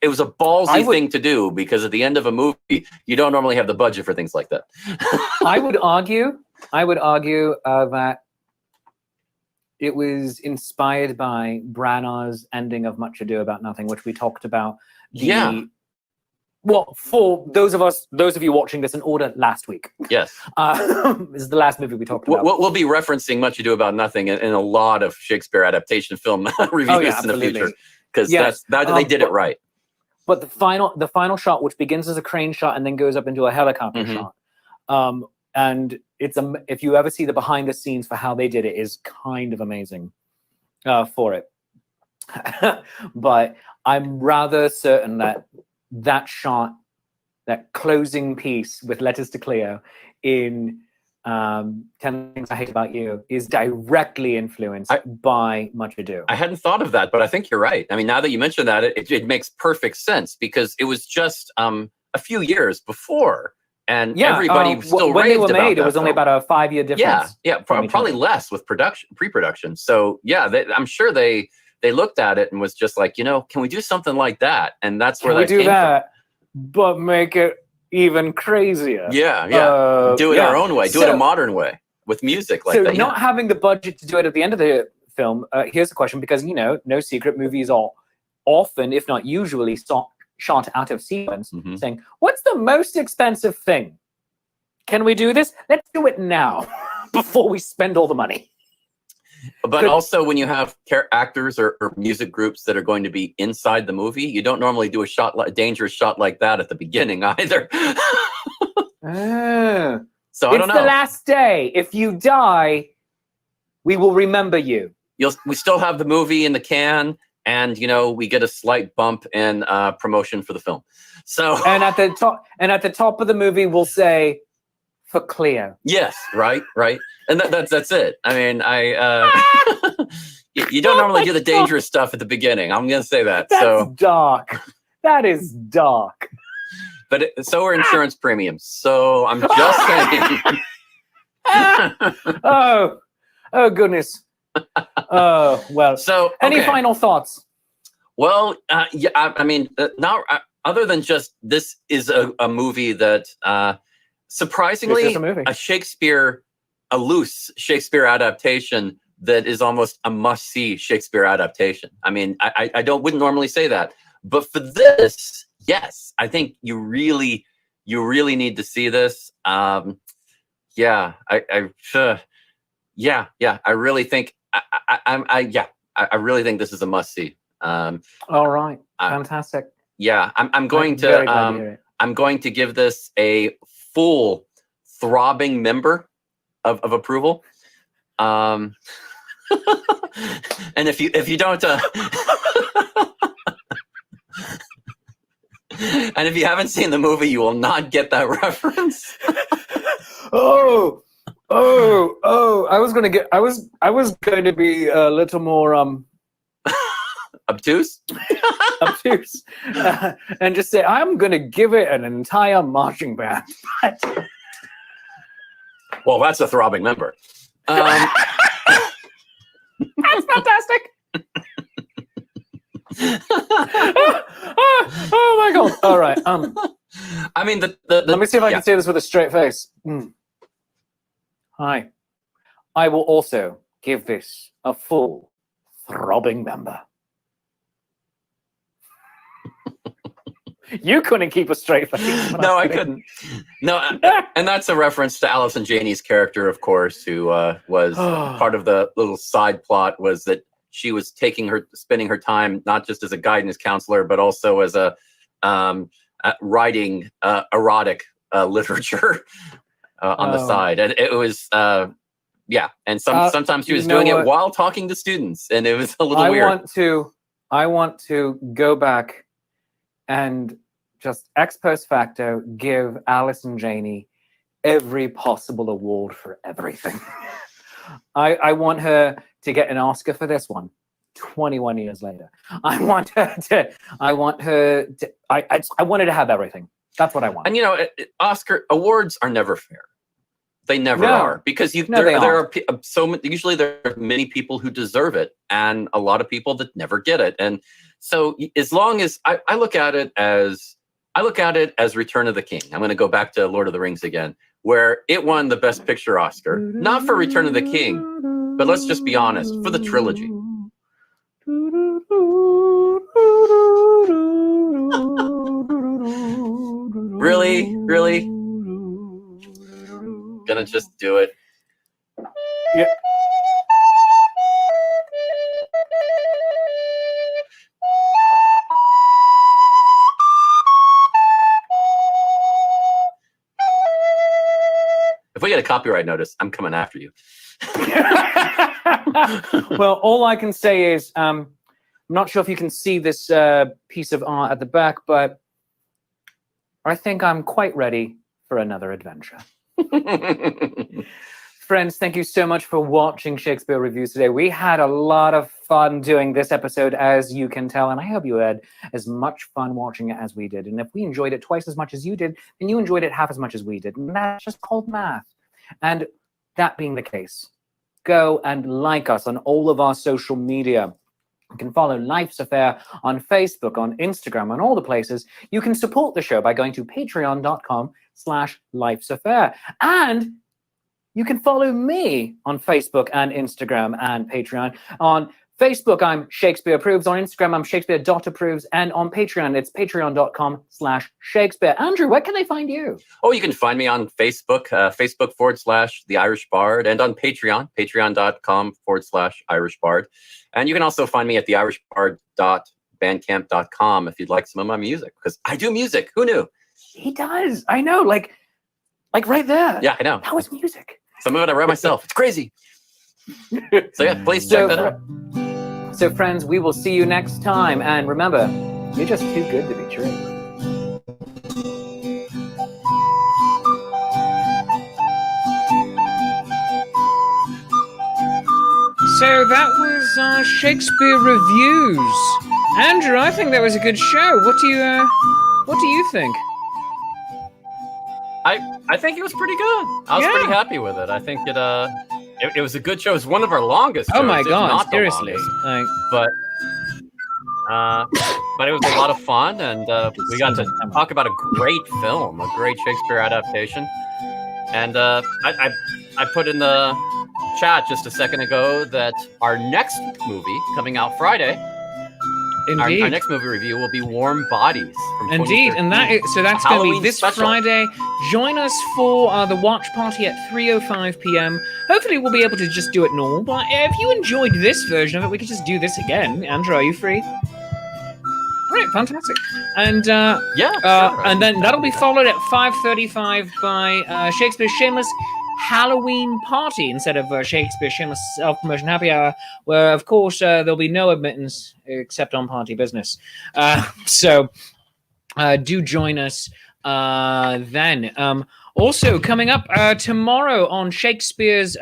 It was a ballsy thing to do, because at the end of a movie, you don't normally have the budget for things like that. I would argue that it was inspired by Branagh's ending of Much Ado About Nothing, which we talked about. Well, for those of you watching this in order, last week. Yes. This is the last movie we talked about. We'll be referencing Much Ado About Nothing in a lot of Shakespeare adaptation film reviews in the future, because they did it right. But the final shot, which begins as a crane shot and then goes up into a helicopter shot, and it's if you ever see the behind the scenes for how they did it, is kind of amazing for it. But I'm rather certain that shot, that closing piece with Letters to Cleo in 10 Things I Hate About You, is directly influenced by Much Ado. I hadn't thought of that, but I think you're right. I mean, now that you mention that, it makes perfect sense, because it was just a few years before, and everybody still when they were about made, it was only about a 5-year difference. Yeah, probably less with pre-production. So yeah, I'm sure they looked at it and was just like, you know, can we do something like that? And that's where they came from. But make it even crazier. Yeah. Do it our own way. Do it a modern way with music like that. So not having the budget to do it at the end of the film, here's the question, because, you know, no secret, movies are often, if not usually, shot out of sequence, saying, what's the most expensive thing? Can we do this? Let's do it now before we spend all the money. But also, when you have actors or music groups that are going to be inside the movie, you don't normally do a dangerous shot like that at the beginning either. So I don't know. It's the last day. If you die, we will remember you. We still have the movie in the can, and you know, we get a slight bump in promotion for the film. So and at the top of the movie, we'll say, for Cleo. Yes, right. And that's it. I mean, you don't normally do the dangerous stuff at the beginning. I'm going to say that. That's dark. That is dark. But so are insurance premiums. So I'm just saying. Oh goodness. Oh well. So any final thoughts? Well, I mean, other than just this is a movie that surprisingly a loose Shakespeare adaptation that is almost a must-see Shakespeare adaptation. I mean, I wouldn't normally say that, but for this, yes, I think you really need to see this. I really think I really think this is a must-see. All right, fantastic. I'm going to give this a full throbbing member of approval. And if you don't and if you haven't seen the movie, you will not get that reference. Oh, I was going to be a little more obtuse. obtuse, and just say, I'm going to give it an entire marching band. Well, that's a throbbing member. That's fantastic. oh my God. All right. I mean, let me see if I can say this with a straight face. Hi. I will also give this a full throbbing member. You couldn't keep a straight face. No, I couldn't. No, and that's a reference to Allison Janney's character, of course, who was part of the little side plot, was that she was spending her time not just as a guidance counselor, but also as a writing erotic literature on the side, and it was and sometimes she was doing it while talking to students, and it was a little weird. I want to go back and just ex post facto give Allison Janney every possible award for everything. I want her to get an Oscar for this one 21 years later. I want her to have everything. That's what I want. And Oscar awards are never fair. They never are, because there are usually there are many people who deserve it, and a lot of people that never get it. And so, as long as I look at it as Return of the King. I'm going to go back to Lord of the Rings again, where it won the Best Picture Oscar, not for Return of the King, but let's just be honest, for the trilogy. Really? Gonna just do it. Yeah. If we get a copyright notice, I'm coming after you. Well, all I can say is, I'm not sure if you can see this piece of art at the back, but I think I'm quite ready for another adventure. Friends, thank you so much for watching Shakespeare Reviews today. We had a lot of fun doing this episode, as you can tell, and I hope you had as much fun watching it as we did. And if we enjoyed it twice as much as you did, then you enjoyed it half as much as we did. And that's just called math. And that being the case, go and like us on all of our social media. You can follow Life's Affair on Facebook, on Instagram, on all the places. You can support the show by going to patreon.com/Life's Affair. And you can follow me on Facebook and Instagram and Patreon. On Facebook, I'm Shakespeare Approves. On Instagram, I'm Shakespeare.approves. And on Patreon, it's patreon.com/Shakespeare. Andrew, where can they find you? Oh, you can find me on Facebook, Facebook.com/The Irish Bard, and on Patreon, patreon.com/Irish Bard. And you can also find me at theirishbard.bandcamp.com if you'd like some of my music, because I do music. Who knew? He does. I know, like right there. Yeah, I know. That was music. Some of it I wrote myself. It's crazy. So yeah, please check that out. So friends, we will see you next time. And remember, you're just too good to be true. So that was Shakespeare Reviews. Andrew, I think that was a good show. What do you think? I think it was pretty good. I was pretty happy with it. I think it was a good show. It was one of our longest shows. Oh my God, not seriously. But it was a lot of fun, and we got to talk about a great film, a great Shakespeare adaptation. And I put in the chat just a second ago that our next movie coming out Friday, Indeed. Our next movie review will be Warm Bodies. Indeed, and that's going to be this special. Friday. Join us for the watch party at 3:05 p.m. Hopefully we'll be able to just do it normal, but if you enjoyed this version of it, we could just do this again. Andrew, are you free? Right, fantastic. And sure. And then that'll be followed at 5:35 by Shakespeare's Shameless Halloween Party instead of Shakespeare Shameless Self-Promotion Happy Hour, where of course there'll be no admittance except on party business. So do join us then. Also coming up tomorrow on Shakespeare's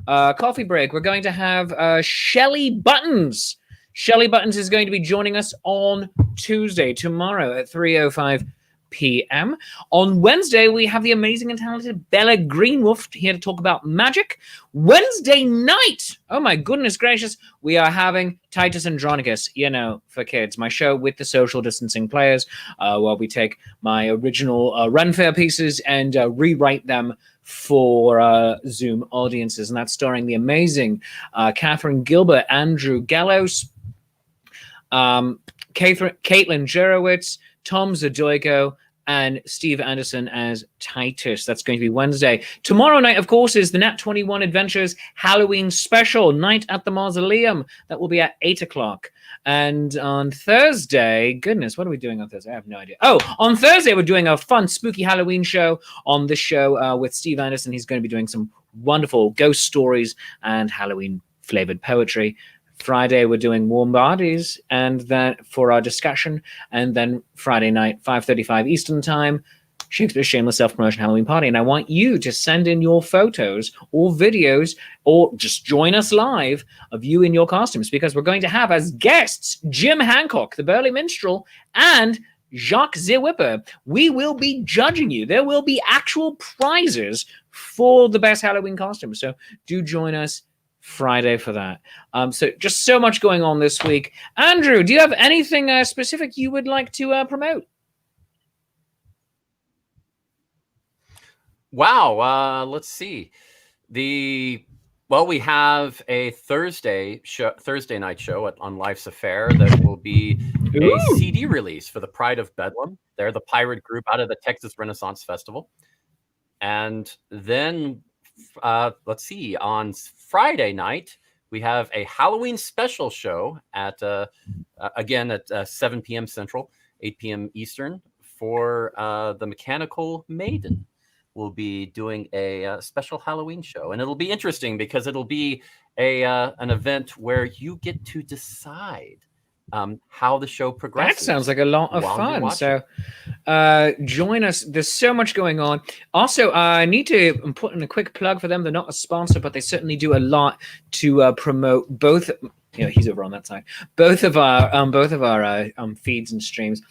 coffee break, we're going to have Shelley Buttons Shelley Buttons is going to be joining us on Tuesday, tomorrow at 3:05 p.m. On Wednesday, we have the amazing and talented Bella Greenwolf here to talk about magic. Wednesday night, oh my goodness gracious, we are having Titus Andronicus, for kids, my show with the social distancing players, where we take my original Ren Faire pieces and rewrite them for Zoom audiences. And that's starring the amazing Catherine Gilbert, Andrew Gallows, Caitlin Jurowitz, Tom Zadoigo, and Steve Anderson as Titus. That's going to be Wednesday. Tomorrow night, of course, is the Nat 21 Adventures Halloween special, Night at the Mausoleum. That will be at 8 o'clock. And on Thursday, goodness, what are we doing on Thursday? I have no idea. Oh, on Thursday, we're doing a fun, spooky Halloween show on this show with Steve Anderson. He's going to be doing some wonderful ghost stories and Halloween-flavored poetry. Friday, we're doing warm bodies, and then for our discussion, and then Friday night, 5:35 Eastern time, Shakespeare's Shameless Self-Promotion Halloween Party. And I want you to send in your photos or videos, or just join us live of you in your costumes, because we're going to have as guests Jim Hancock, the Burley Minstrel, and Jacques Zewipper. We will be judging you. There will be actual prizes for the best Halloween costumes. So do join us Friday for that. So just so much going on this week. Andrew, do you have anything specific you would like to promote? Wow. Let's see. We have a Thursday night show on Life's a Faire that will be a CD release for the Pride of Bedlam. They're the pirate group out of the Texas Renaissance Festival. And then let's see, on Friday night, we have a Halloween special show at, again, at 7 p.m. Central, 8 p.m. Eastern for the Mechanical Maiden. We'll be doing a special Halloween show. And it'll be interesting because it'll be an event where you get to decide how the show progresses. That sounds like a lot of fun. So join us. There's so much going on. Also, I need to put in a quick plug for them. They're not a sponsor, but they certainly do a lot to promote both. He's over on that side. Both of our feeds and streams.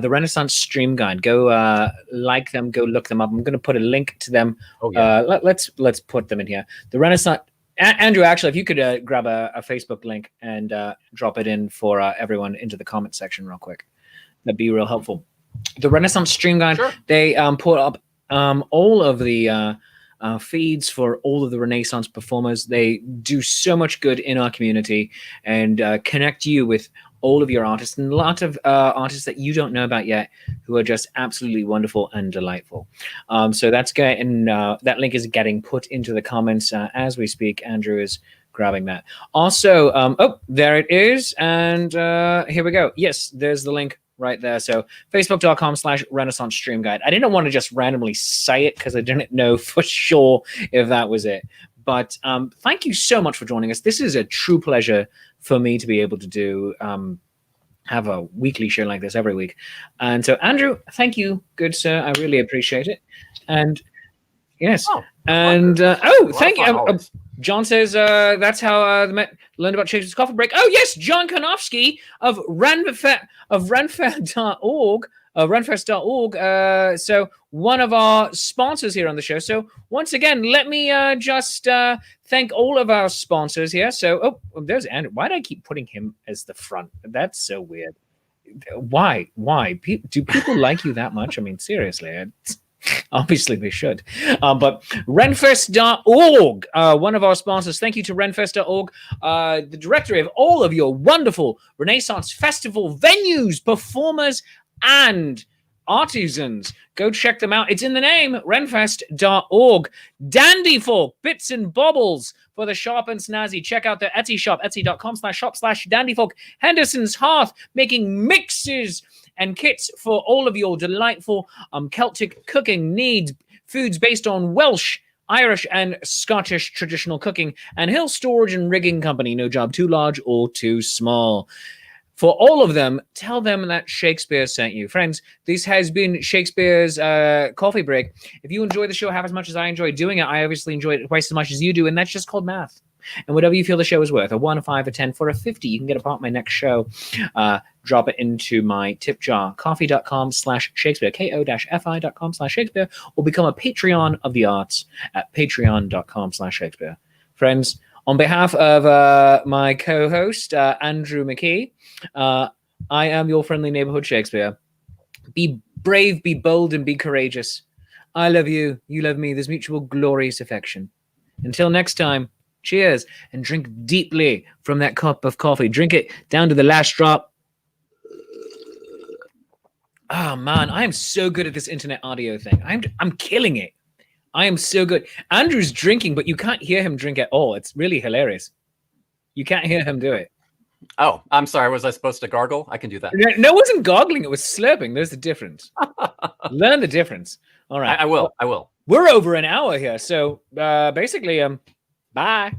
The Renaissance Stream Guide. Go like them. Go look them up. I'm going to put a link to them. Oh, yeah. Let's put them in here. The Renaissance. Andrew, actually, if you could grab a Facebook link and drop it in for everyone into the comment section real quick, that'd be real helpful. The Renaissance Stream Guide, sure. They put up all of the feeds for all of the Renaissance performers. They do so much good in our community and connect you with all of your artists, and a lot of artists that you don't know about yet who are just absolutely wonderful and delightful. So that's getting that link is getting put into the comments as we speak. Andrew is grabbing that. Also, there it is, and here we go. Yes, there's the link right there. So facebook.com/Renaissance Stream Guide. I didn't want to just randomly say it because I didn't know for sure if that was it. But thank you so much for joining us. This is a true pleasure for me to be able to do have a weekly show like this every week. And so, Andrew, thank you, good sir. I really appreciate it. And yes, thank you. John says that's how learned about Shakespeare's Coffee Break. Oh yes, John Konofsky of Renfair.org. Renfest.org. So one of our sponsors here on the show. So once again, let me just thank all of our sponsors here. So, there's Andrew. Why do I keep putting him as the front? That's so weird. Why? Do people like you that much? I mean, seriously. Obviously they should. But Renfest.org, one of our sponsors. Thank you to Renfest.org, the directory of all of your wonderful Renaissance Festival venues, performers, and artisans. Go check them out. It's in the name, Renfest.org. Dandy Folk, bits and bobbles for the sharp and snazzy. Check out their Etsy shop, etsy.com/shop/dandyfolk. Henderson's Hearth, making mixes and kits for all of your delightful Celtic cooking needs. Foods based on Welsh, Irish, and Scottish traditional cooking. And Hill Storage and Rigging Company. No job too large or too small. For all of them, tell them that Shakespeare sent you. Friends, this has been Shakespeare's Coffee Break. If you enjoy the show half as much as I enjoy doing it, I obviously enjoy it twice as much as you do, and that's just called math. And whatever you feel the show is worth, a 1, a 5, a 10, for a 50, you can get a part of my next show. Drop it into my tip jar, coffee.com/Shakespeare, ko-fi.com/Shakespeare, or become a Patreon of the arts at patreon.com/Shakespeare. Friends, on behalf of my co-host, Andrew McKee, I am your friendly neighborhood Shakespeare. Be brave, be bold, and be courageous. I love you. You love me. There's mutual glorious affection. Until next time, cheers, and drink deeply from that cup of coffee. Drink it down to the last drop. Oh, man, I am so good at this internet audio thing. I'm killing it. I am so good. Andrew's drinking, but you can't hear him drink at all. It's really hilarious. You can't hear him do it. Oh, I'm sorry. Was I supposed to gargle? I can do that. No, it wasn't goggling. It was slurping. There's the difference. Learn the difference. All right. I will. I will. We're over an hour here. So basically, bye.